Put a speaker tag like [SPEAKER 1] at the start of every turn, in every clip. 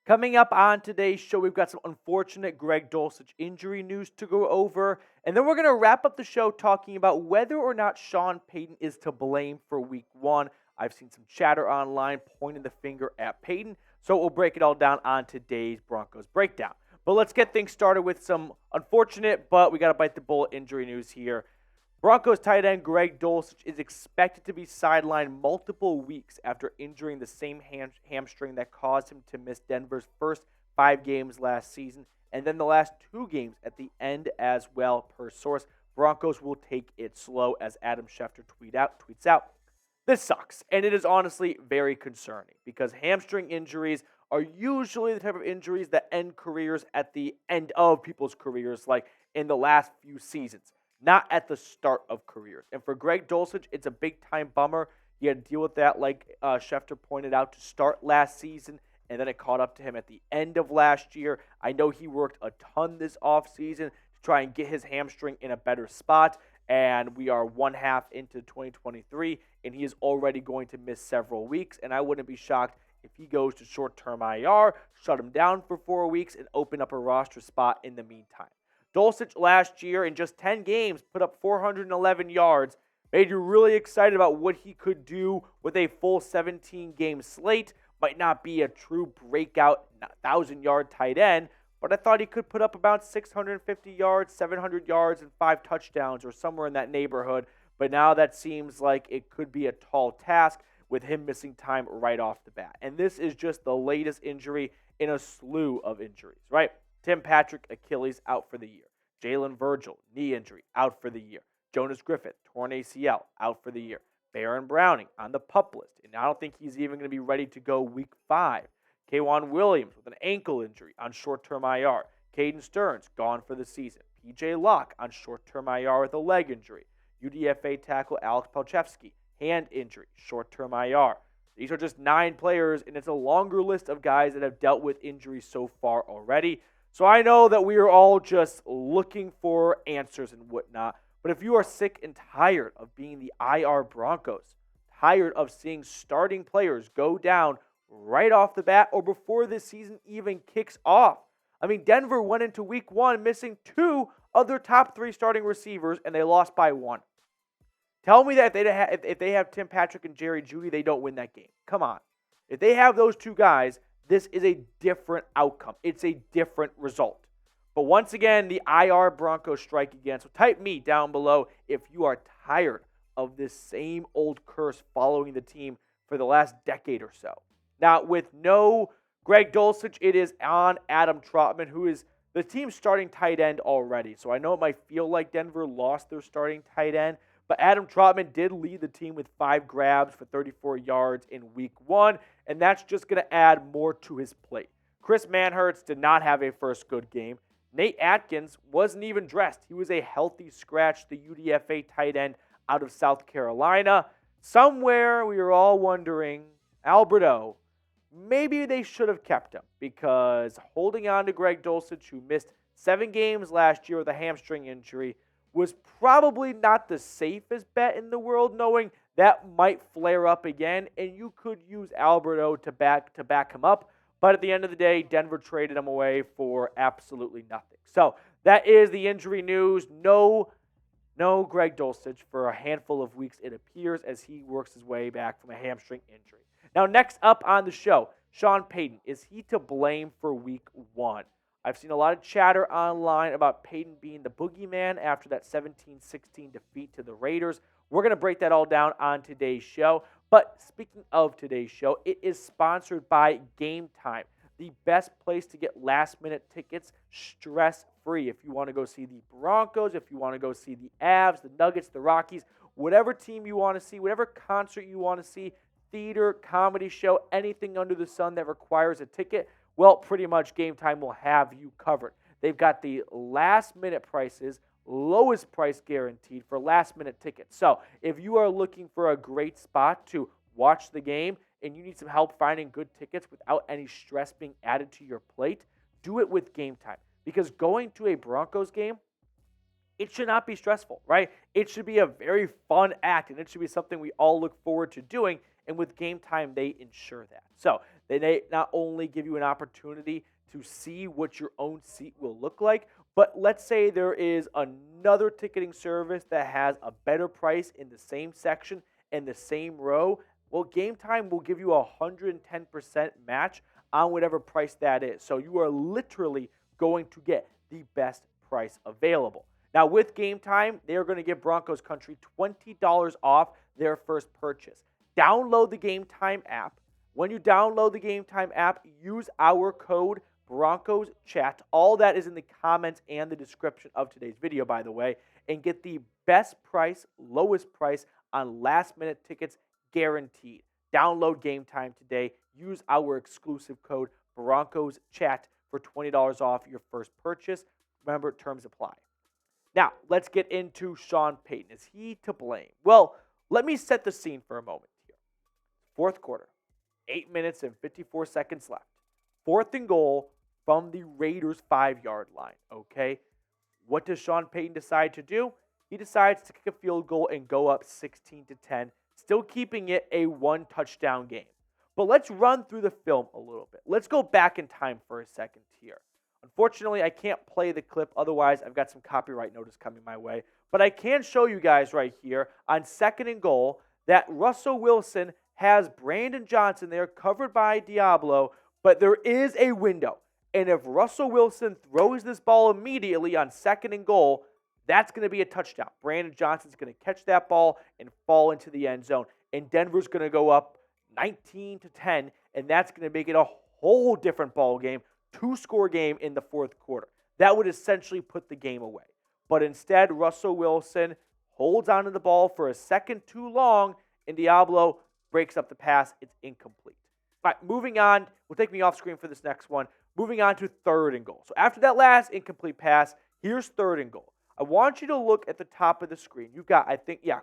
[SPEAKER 1] Coming up on today's show, we've got some unfortunate Greg Dulcich injury news to go over, and then we're going to wrap up the show talking about whether or not Sean Payton is to blame for Week 1. I've seen some chatter online pointing the finger at Payton, so we'll break it all down on today's Broncos Breakdown. But let's get things started with some unfortunate, but we got to bite the bullet injury news here. Broncos tight end Greg Dulcich is expected to be sidelined multiple weeks after injuring the same hamstring that caused him to miss Denver's first 5 games last season, and then the last 2 games at the end as well, per source. Broncos will take it slow, as Adam Schefter tweets out. This sucks, and it is honestly very concerning because hamstring injuries are usually the type of injuries that end careers at the end of people's careers, like in the last few seasons, not at the start of careers. And for Greg Dulcich, it's a big-time bummer. He had to deal with that, like Schefter pointed out, to start last season, and then it caught up to him at the end of last year. I know he worked a ton this offseason to try and get his hamstring in a better spot, and we are 1/2 into 2023, and he is already going to miss several weeks, and I wouldn't be shocked if he goes to short-term IR, shut him down for 4 weeks, and open up a roster spot in the meantime. Dulcich last year, in just 10 games, put up 411 yards, made you really excited about what he could do with a full 17-game slate. Might not be a true breakout 1,000-yard tight end, but I thought he could put up about 650 yards, 700 yards, and 5 touchdowns, or somewhere in that neighborhood. But now that seems like it could be a tall task with him missing time right off the bat. And this is just the latest injury in a slew of injuries, right? Tim Patrick, Achilles, out for the year. Jalen Virgil, knee injury, out for the year. Jonas Griffith, torn ACL, out for the year. Baron Browning on the PUP list, and I don't think he's even going to be ready to go Week 5. K'Wan Williams with an ankle injury on short-term IR. Caden Sterns, gone for the season. PJ Locke on short-term IR with a leg injury. UDFA tackle Alex Palchevsky, hand injury, short-term IR. These are just 9 players, and it's a longer list of guys that have dealt with injuries so far already. So I know that we are all just looking for answers and whatnot, but if you are sick and tired of being the IR Broncos, tired of seeing starting players go down right off the bat or before this season even kicks off. I mean, Denver went into Week 1 missing 2 of their top 3 starting receivers, and they lost by 1. Tell me that if they have Tim Patrick and Jerry Jeudy, they don't win that game. Come on. If they have those 2 guys, this is a different outcome. It's a different result. But once again, the IR Broncos strike again. So type me down below if you are tired of this same old curse following the team for the last decade or so. Now, with no Greg Dulcich, it is on Adam Trautman, who is the team's starting tight end already. So I know it might feel like Denver lost their starting tight end, but Adam Trautman did lead the team with 5 grabs for 34 yards in Week 1, and that's just going to add more to his plate. Chris Manhertz did not have a first good game. Nate Atkins wasn't even dressed. He was a healthy scratch, the UDFA tight end out of South Carolina. Somewhere we were all wondering, Alberto, maybe they should have kept him, because holding on to Greg Dulcich, who missed 7 games last year with a hamstring injury, was probably not the safest bet in the world, knowing that might flare up again, and you could use Alberto to back him up. But at the end of the day, Denver traded him away for absolutely nothing. So that is the injury news. No Greg Dulcich for a handful of weeks, it appears, as he works his way back from a hamstring injury. Now, next up on the show, Sean Payton. Is he to blame for Week 1? I've seen a lot of chatter online about Payton being the boogeyman after that 17-16 defeat to the Raiders. We're going to break that all down on today's show. But speaking of today's show, it is sponsored by Game Time, the best place to get last-minute tickets stress-free. If you want to go see the Broncos, if you want to go see the Avs, the Nuggets, the Rockies, whatever team you want to see, whatever concert you want to see, theater, comedy show, anything under the sun that requires a ticket, well, pretty much Game Time will have you covered. They've got the last-minute prices, lowest price guaranteed for last-minute tickets. So if you are looking for a great spot to watch the game and you need some help finding good tickets without any stress being added to your plate, do it with Game Time. Because going to a Broncos game, it should not be stressful, right? It should be a very fun act, and it should be something we all look forward to doing. And with Game Time, they ensure that. So They not only give you an opportunity to see what your own seat will look like, but let's say there is another ticketing service that has a better price in the same section and the same row. Well, Game Time will give you a 110% match on whatever price that is. So you are literally going to get the best price available. Now, with Game Time, they are going to give Broncos Country $20 off their first purchase. Download the Game Time app. When you download the Game Time app, use our code Broncos Chat. All that is in the comments and the description of today's video, by the way, and get the best price, lowest price on last-minute tickets guaranteed. Download Game Time today. Use our exclusive code Broncos Chat for $20 off your first purchase. Remember, terms apply. Now, let's get into Sean Payton. Is he to blame? Well, let me set the scene for a moment here. Fourth quarter, 8 minutes and 54 seconds left. 4th and goal from the Raiders' 5-yard line, okay? What does Sean Payton decide to do? He decides to kick a field goal and go up 16-10, still keeping it a one-touchdown game. But let's run through the film a little bit. Let's go back in time for a second here. Unfortunately, I can't play the clip. Otherwise, I've got some copyright notice coming my way. But I can show you guys right here on 2nd and goal that Russell Wilson has Brandon Johnson there covered by Diablo, but there is a window. And if Russell Wilson throws this ball immediately on 2nd and goal, that's going to be a touchdown. Brandon Johnson's going to catch that ball and fall into the end zone. And Denver's going to go up 19-10, and that's going to make it a whole different ball game, 2-score game in the 4th quarter. That would essentially put the game away. But instead, Russell Wilson holds onto the ball for a second too long, and Diablo breaks up the pass. It's incomplete. All right, moving on. We'll take me off screen for this next one. Moving on to 3rd and goal. So after that last incomplete pass, here's 3rd and goal. I want you to look at the top of the screen. You've got,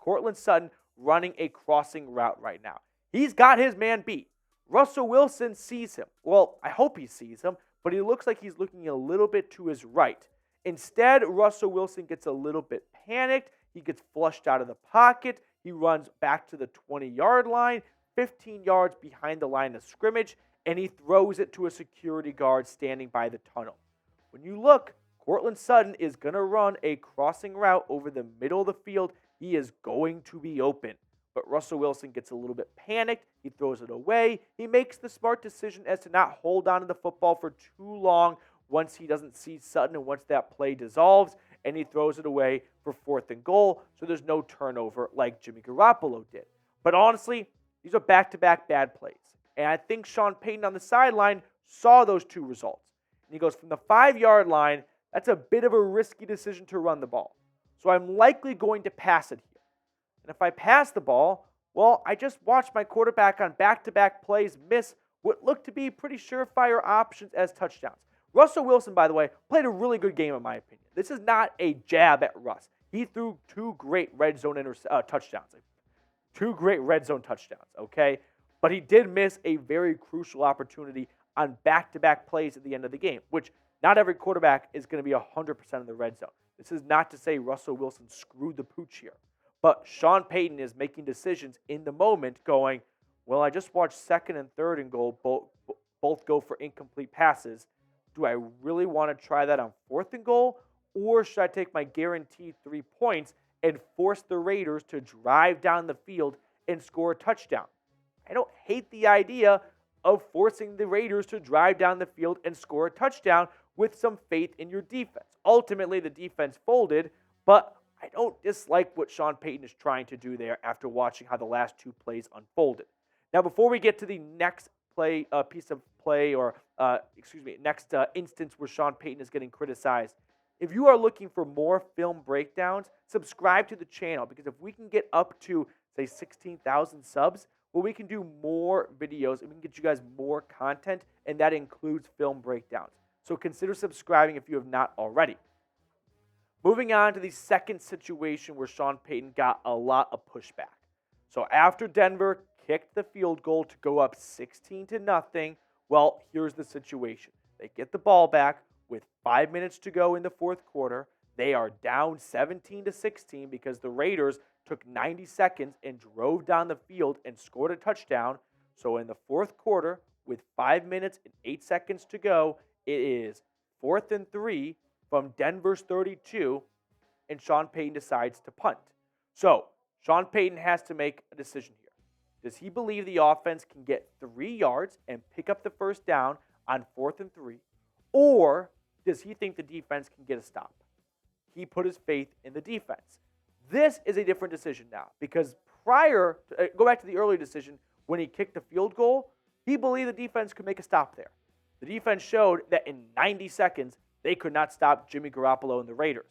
[SPEAKER 1] Courtland Sutton running a crossing route right now. He's got his man beat. Russell Wilson sees him. Well, I hope he sees him, but he looks like he's looking a little bit to his right. Instead, Russell Wilson gets a little bit panicked. He gets flushed out of the pocket. He runs back to the 20-yard line, 15 yards behind the line of scrimmage, and he throws it to a security guard standing by the tunnel. When you look, Courtland Sutton is going to run a crossing route over the middle of the field. He is going to be open. But Russell Wilson gets a little bit panicked. He throws it away. He makes the smart decision as to not hold on to the football for too long once he doesn't see Sutton and once that play dissolves, and he throws it away for 4th and goal, so there's no turnover like Jimmy Garoppolo did. But honestly, these are back-to-back bad plays. And I think Sean Payton on the sideline saw those two results. And he goes, from the 5-yard line, that's a bit of a risky decision to run the ball. So I'm likely going to pass it here. And if I pass the ball, well, I just watched my quarterback on back-to-back plays miss what looked to be pretty surefire options as touchdowns. Russell Wilson, by the way, played a really good game in my opinion. This is not a jab at Russ. He threw 2 great red zone touchdowns. 2 great red zone touchdowns, okay? But he did miss a very crucial opportunity on back-to-back plays at the end of the game, which not every quarterback is going to be 100% in the red zone. This is not to say Russell Wilson screwed the pooch here. But Sean Payton is making decisions in the moment going, well, I just watched 2nd and 3rd and goal both go for incomplete passes. Do I really want to try that on 4th and goal? Or should I take my guaranteed 3 points and force the Raiders to drive down the field and score a touchdown? I don't hate the idea of forcing the Raiders to drive down the field and score a touchdown with some faith in your defense. Ultimately, the defense folded, but I don't dislike what Sean Payton is trying to do there after watching how the last 2 plays unfolded. Now, before we get to the next piece of play, next instance where Sean Payton is getting criticized, if you are looking for more film breakdowns, subscribe to the channel, because if we can get up to, say, 16,000 subs, well, we can do more videos and we can get you guys more content, and that includes film breakdowns. So consider subscribing if you have not already. Moving on to the second situation where Sean Payton got a lot of pushback. So after Denver kicked the field goal to go up 16-0, well, here's the situation. They get the ball back with 5 minutes to go in the 4th quarter. They are down 17-16 because the Raiders took 90 seconds and drove down the field and scored a touchdown. So in the 4th quarter, with 5 minutes and 8 seconds to go. It is 4th and 3 from Denver's 32, and Sean Payton decides to punt. So, Sean Payton has to make a decision here. Does he believe the offense can get 3 yards and pick up the first down on 4th and 3? Or does he think the defense can get a stop? He put his faith in the defense. This is a different decision now because go back to the earlier decision when he kicked the field goal, he believed the defense could make a stop there. The defense showed that in 90 seconds, they could not stop Jimmy Garoppolo and the Raiders.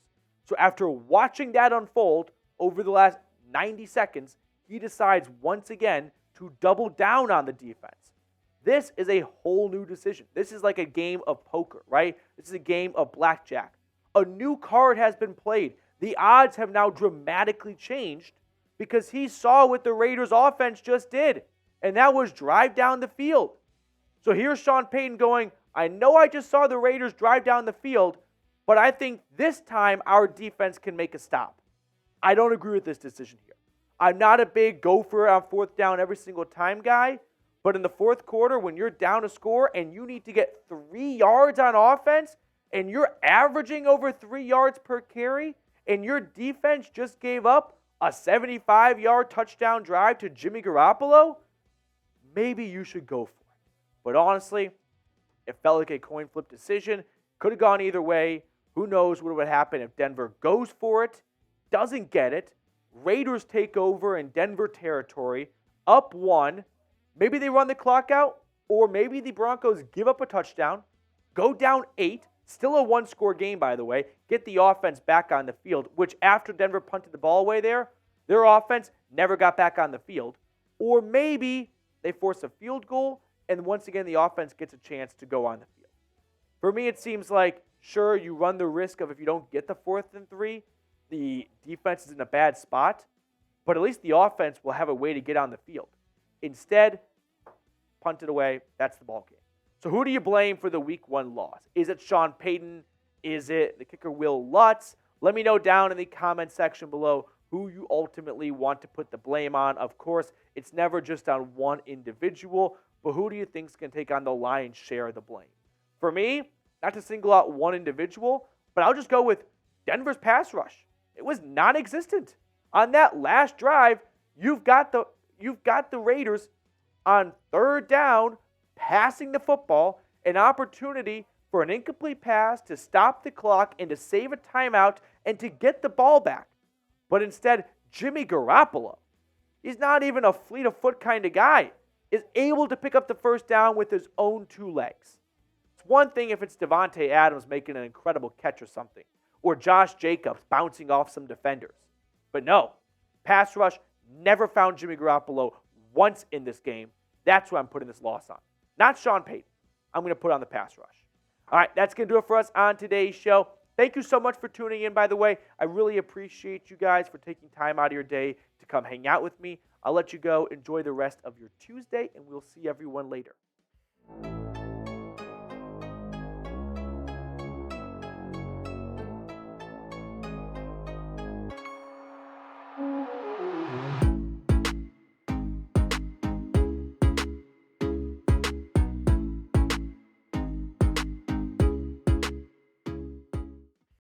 [SPEAKER 1] So after watching that unfold over the last 90 seconds, he decides once again to double down on the defense. This is a whole new decision. This is like a game of poker, right? This is a game of blackjack. A new card has been played. The odds have now dramatically changed because he saw what the Raiders offense just did, and that was drive down the field. So here's Sean Payton going, I know I just saw the Raiders drive down the field, but I think this time our defense can make a stop. I don't agree with this decision here. I'm not a big go for it on 4th down every single time guy, but in the 4th quarter when you're down a score and you need to get 3 yards on offense and you're averaging over 3 yards per carry and your defense just gave up a 75-yard touchdown drive to Jimmy Garoppolo, maybe you should go for it. But honestly, it felt like a coin flip decision. Could have gone either way. Who knows what would happen if Denver goes for it, doesn't get it, Raiders take over in Denver territory, up 1. Maybe they run the clock out, or maybe the Broncos give up a touchdown, go down 8, still a 1-score game, by the way, get the offense back on the field, which after Denver punted the ball away there, their offense never got back on the field. Or maybe they force a field goal, and once again, the offense gets a chance to go on the field. For me, it seems like, sure, you run the risk of if you don't get the 4th and 3, the defense is in a bad spot, but at least the offense will have a way to get on the field. Instead, punt it away. That's the ball game. So who do you blame for the Week 1 loss? Is it Sean Payton? Is it the kicker Will Lutz? Let me know down in the comment section below who you ultimately want to put the blame on. Of course, it's never just on one individual, but who do you think is going to take on the lion's share of the blame? For me, not to single out one individual, but I'll just go with Denver's pass rush. It was non-existent. On that last drive, you've got the Raiders on 3rd down, passing the football, an opportunity for an incomplete pass to stop the clock and to save a timeout and to get the ball back. But instead, Jimmy Garoppolo, he's not even a fleet of foot kind of guy, is able to pick up the first down with his own 2 legs. It's one thing if it's Devontae Adams making an incredible catch or something, or Josh Jacobs bouncing off some defenders. But no, pass rush never found Jimmy Garoppolo once in this game. That's what I'm putting this loss on. Not Sean Payton. I'm going to put on the pass rush. All right, that's going to do it for us on today's show. Thank you so much for tuning in, by the way. I really appreciate you guys for taking time out of your day to come hang out with me. I'll let you go. Enjoy the rest of your Tuesday, and we'll see everyone later.